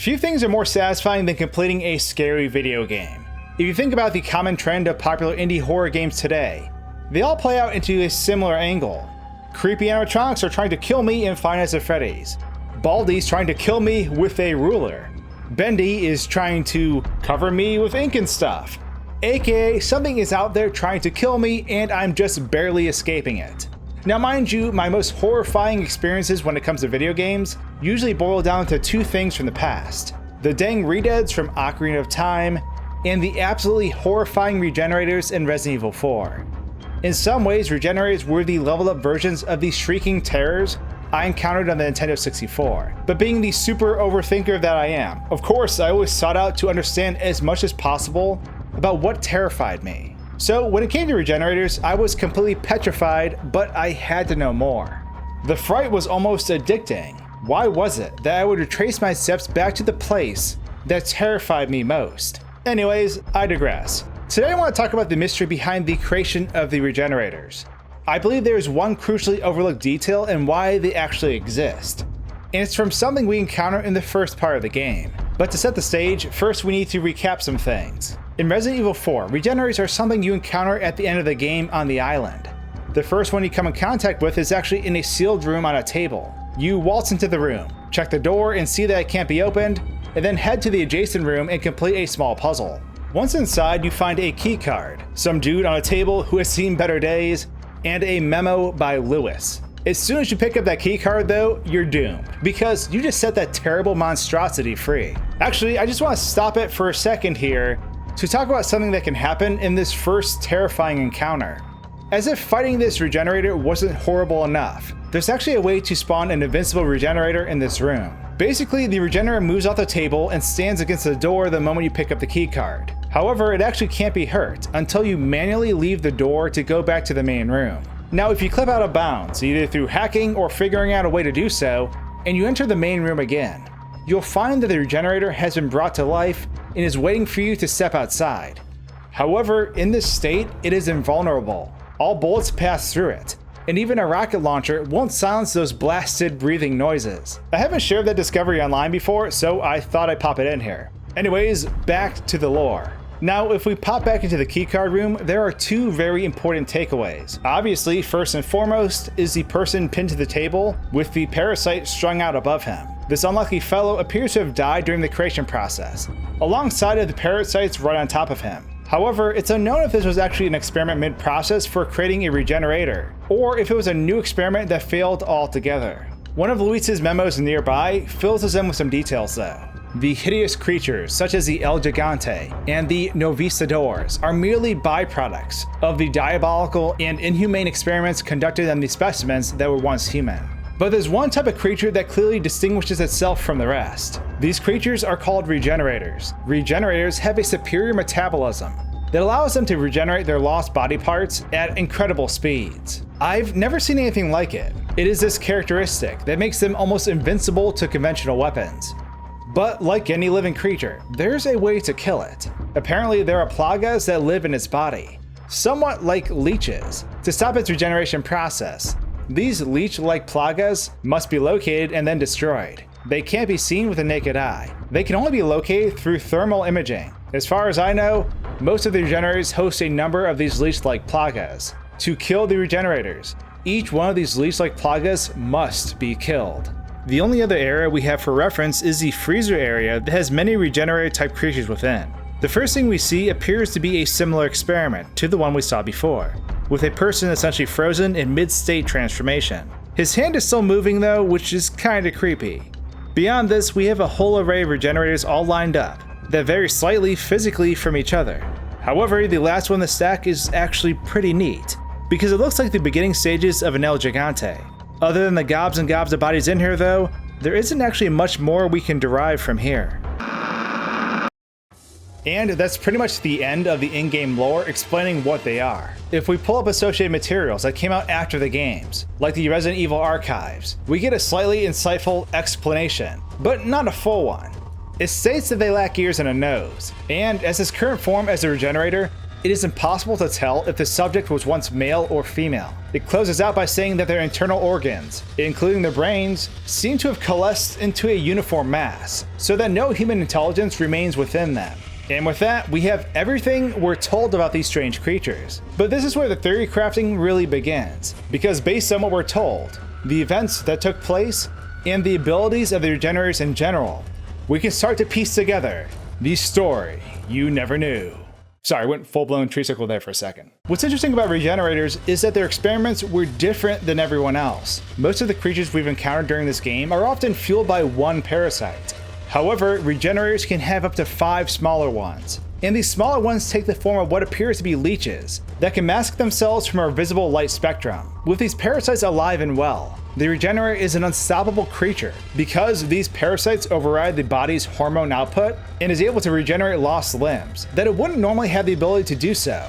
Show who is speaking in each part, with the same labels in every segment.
Speaker 1: Few things are more satisfying than completing a scary video game. If you think about the common trend of popular indie horror games today, they all play out into a similar angle. Creepy animatronics are trying to kill me in Five Nights at Freddy's. Baldi's trying to kill me with a ruler. Bendy is trying to cover me with ink and stuff. AKA, something is out there trying to kill me and I'm just barely escaping it. Now mind you, my most horrifying experiences when it comes to video games usually boil down to two things from the past. The dang redeads from Ocarina of Time, and the absolutely horrifying Regenerators in Resident Evil 4. In some ways, Regenerators were the leveled up versions of the shrieking terrors I encountered on the Nintendo 64. But being the super overthinker that I am, of course I always sought out to understand as much as possible about what terrified me. So when it came to Regenerators, I was completely petrified, but I had to know more. The fright was almost addicting. Why was it that I would retrace my steps back to the place that terrified me most? Anyways, I digress. Today I want to talk about the mystery behind the creation of the Regenerators. I believe there is one crucially overlooked detail in why they actually exist, and it's from something we encounter in the first part of the game. But to set the stage, first we need to recap some things. In Resident Evil 4, Regenerators are something you encounter at the end of the game on the island. The first one you come in contact with is actually in a sealed room on a table. You waltz into the room, check the door and see that it can't be opened, and then head to the adjacent room and complete a small puzzle. Once inside, you find a key card, some dude on a table who has seen better days, and a memo by Lewis. As soon as you pick up that key card though, you're doomed, because you just set that terrible monstrosity free. Actually, I just want to stop it for a second here to talk about something that can happen in this first terrifying encounter. As if fighting this Regenerator wasn't horrible enough, there's actually a way to spawn an invincible Regenerator in this room. Basically, the Regenerator moves off the table and stands against the door the moment you pick up the key card. However, it actually can't be hurt until you manually leave the door to go back to the main room. Now, if you clip out of bounds, either through hacking or figuring out a way to do so, and you enter the main room again, you'll find that the Regenerator has been brought to life and is waiting for you to step outside. However, in this state, it is invulnerable. All bullets pass through it, and even a rocket launcher won't silence those blasted breathing noises. I haven't shared that discovery online before, so I thought I'd pop it in here. Anyways, back to the lore. Now, if we pop back into the keycard room, there are two very important takeaways. Obviously, first and foremost is the person pinned to the table with the parasite strung out above him. This unlucky fellow appears to have died during the creation process, alongside of the parasites right on top of him. However, it's unknown if this was actually an experiment mid-process for creating a Regenerator, or if it was a new experiment that failed altogether. One of Luis's memos nearby fills us in with some details though. The hideous creatures, such as the El Gigante and the Novistadores, are merely byproducts of the diabolical and inhumane experiments conducted on the specimens that were once human. But there's one type of creature that clearly distinguishes itself from the rest. These creatures are called Regenerators. Regenerators have a superior metabolism that allows them to regenerate their lost body parts at incredible speeds. I've never seen anything like it. It is this characteristic that makes them almost invincible to conventional weapons. But like any living creature, there's a way to kill it. Apparently there are plagas that live in its body, somewhat like leeches. To stop its regeneration process, these leech-like plagas must be located and then destroyed. They can't be seen with the naked eye. They can only be located through thermal imaging. As far as I know, most of the Regenerators host a number of these leech-like plagas. To kill the Regenerators, each one of these leech-like plagas must be killed. The only other area we have for reference is the freezer area that has many Regenerator type creatures within. The first thing we see appears to be a similar experiment to the one we saw before, with a person essentially frozen in mid-state transformation. His hand is still moving though, which is kinda creepy. Beyond this, we have a whole array of Regenerators all lined up that vary slightly physically from each other. However, the last one in the stack is actually pretty neat, because it looks like the beginning stages of an El Gigante. Other than the gobs and gobs of bodies in here though, there isn't actually much more we can derive from here. And that's pretty much the end of the in-game lore explaining what they are. If we pull up associated materials that came out after the games, like the Resident Evil archives, we get a slightly insightful explanation, but not a full one. It states that they lack ears and a nose, and as his current form as a Regenerator, it is impossible to tell if the subject was once male or female. It closes out by saying that their internal organs, including their brains, seem to have coalesced into a uniform mass, so that no human intelligence remains within them. And with that, we have everything we're told about these strange creatures. But this is where the theory crafting really begins, because based on what we're told, the events that took place, and the abilities of the Regenerators in general, we can start to piece together the story you never knew. Sorry, I went full-blown treecicle there for a second. What's interesting about Regenerators is that their experiments were different than everyone else. Most of the creatures we've encountered during this game are often fueled by one parasite. However, Regenerators can have up to 5 smaller ones. And these smaller ones take the form of what appears to be leeches that can mask themselves from our visible light spectrum. With these parasites alive and well, the Regenerator is an unstoppable creature because these parasites override the body's hormone output and is able to regenerate lost limbs that it wouldn't normally have the ability to do so.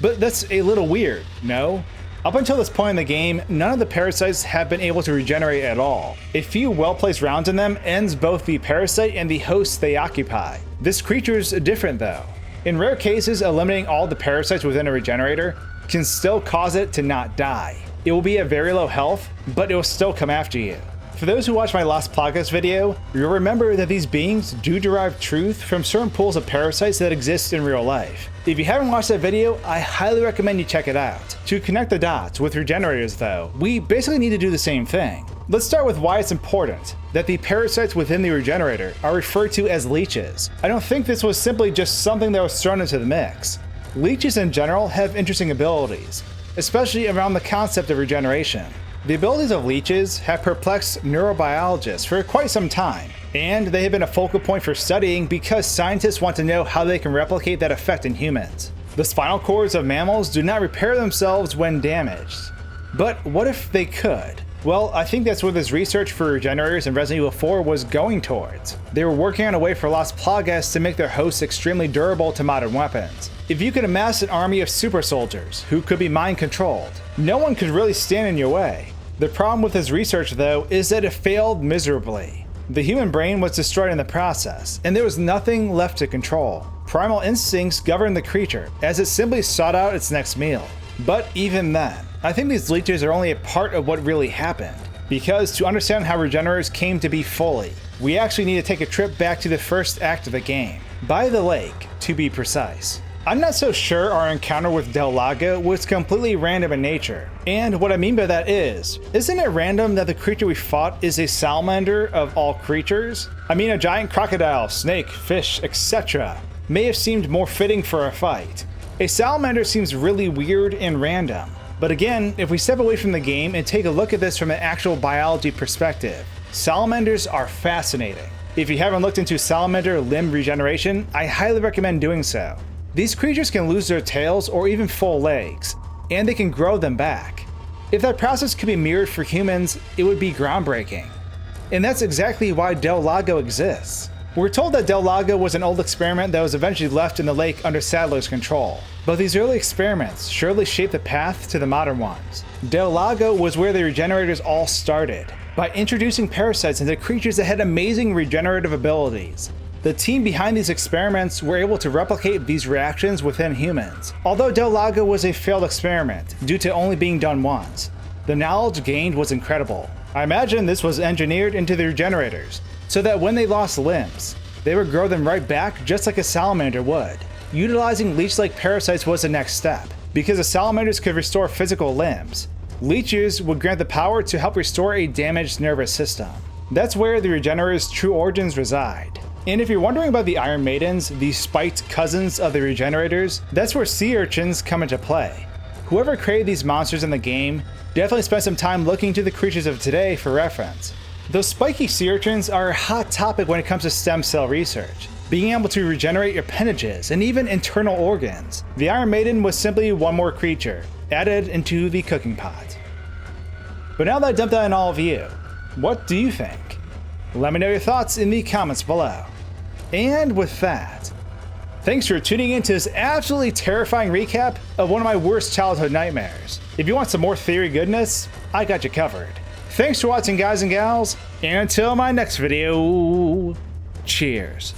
Speaker 1: But that's a little weird, no? Up until this point in the game, none of the parasites have been able to regenerate at all. A few well-placed rounds in them ends both the parasite and the host they occupy. This creature is different though. In rare cases, eliminating all the parasites within a Regenerator can still cause it to not die. It will be at very low health, but it will still come after you. For those who watched my last podcast video, you'll remember that these beings do derive truth from certain pools of parasites that exist in real life. If you haven't watched that video, I highly recommend you check it out. To connect the dots with Regenerators though, we basically need to do the same thing. Let's start with why it's important that the parasites within the Regenerator are referred to as leeches. I don't think this was simply just something that was thrown into the mix. Leeches in general have interesting abilities, especially around the concept of regeneration. The abilities of leeches have perplexed neurobiologists for quite some time, and they have been a focal point for studying because scientists want to know how they can replicate that effect in humans. The spinal cords of mammals do not repair themselves when damaged. But what if they could? Well, I think that's what this research for Regenerators in Resident Evil 4 was going towards. They were working on a way for lost Plagas to make their hosts extremely durable to modern weapons. If you could amass an army of super soldiers who could be mind controlled, no one could really stand in your way. The problem with this research though is that it failed miserably. The human brain was destroyed in the process, and there was nothing left to control. Primal instincts governed the creature, as it simply sought out its next meal. But even then, I think these leeches are only a part of what really happened. Because to understand how Regenerators came to be fully, we actually need to take a trip back to the first act of the game. By the lake, to be precise. I'm not so sure our encounter with Del Lago was completely random in nature. And what I mean by that is, isn't it random that the creature we fought is a salamander of all creatures? I mean, a giant crocodile, snake, fish, etc. may have seemed more fitting for a fight. A salamander seems really weird and random. But again, if we step away from the game and take a look at this from an actual biology perspective, salamanders are fascinating. If you haven't looked into salamander limb regeneration, I highly recommend doing so. These creatures can lose their tails or even full legs, and they can grow them back. If that process could be mirrored for humans, it would be groundbreaking. And that's exactly why Del Lago exists. We're told that Del Lago was an old experiment that was eventually left in the lake under Sadler's control. But these early experiments surely shaped the path to the modern ones. Del Lago was where the Regenerators all started, by introducing parasites into creatures that had amazing regenerative abilities. The team behind these experiments were able to replicate these reactions within humans. Although Del Lago was a failed experiment due to only being done once, the knowledge gained was incredible. I imagine this was engineered into the Regenerators, so that when they lost limbs, they would grow them right back just like a salamander would. Utilizing leech-like parasites was the next step. Because the salamanders could restore physical limbs, leeches would grant the power to help restore a damaged nervous system. That's where the Regenerators' true origins reside. And if you're wondering about the Iron Maidens, the spiked cousins of the Regenerators, that's where sea urchins come into play. Whoever created these monsters in the game definitely spent some time looking to the creatures of today for reference. Those spiky sea urchins are a hot topic when it comes to stem cell research, being able to regenerate your appendages and even internal organs. The Iron Maiden was simply one more creature, added into the cooking pot. But now that I dumped that on all of you, what do you think? Let me know your thoughts in the comments below. And with that, thanks for tuning in to this absolutely terrifying recap of one of my worst childhood nightmares. If you want some more theory goodness, I got you covered. Thanks for watching, guys and gals, and until my next video, cheers.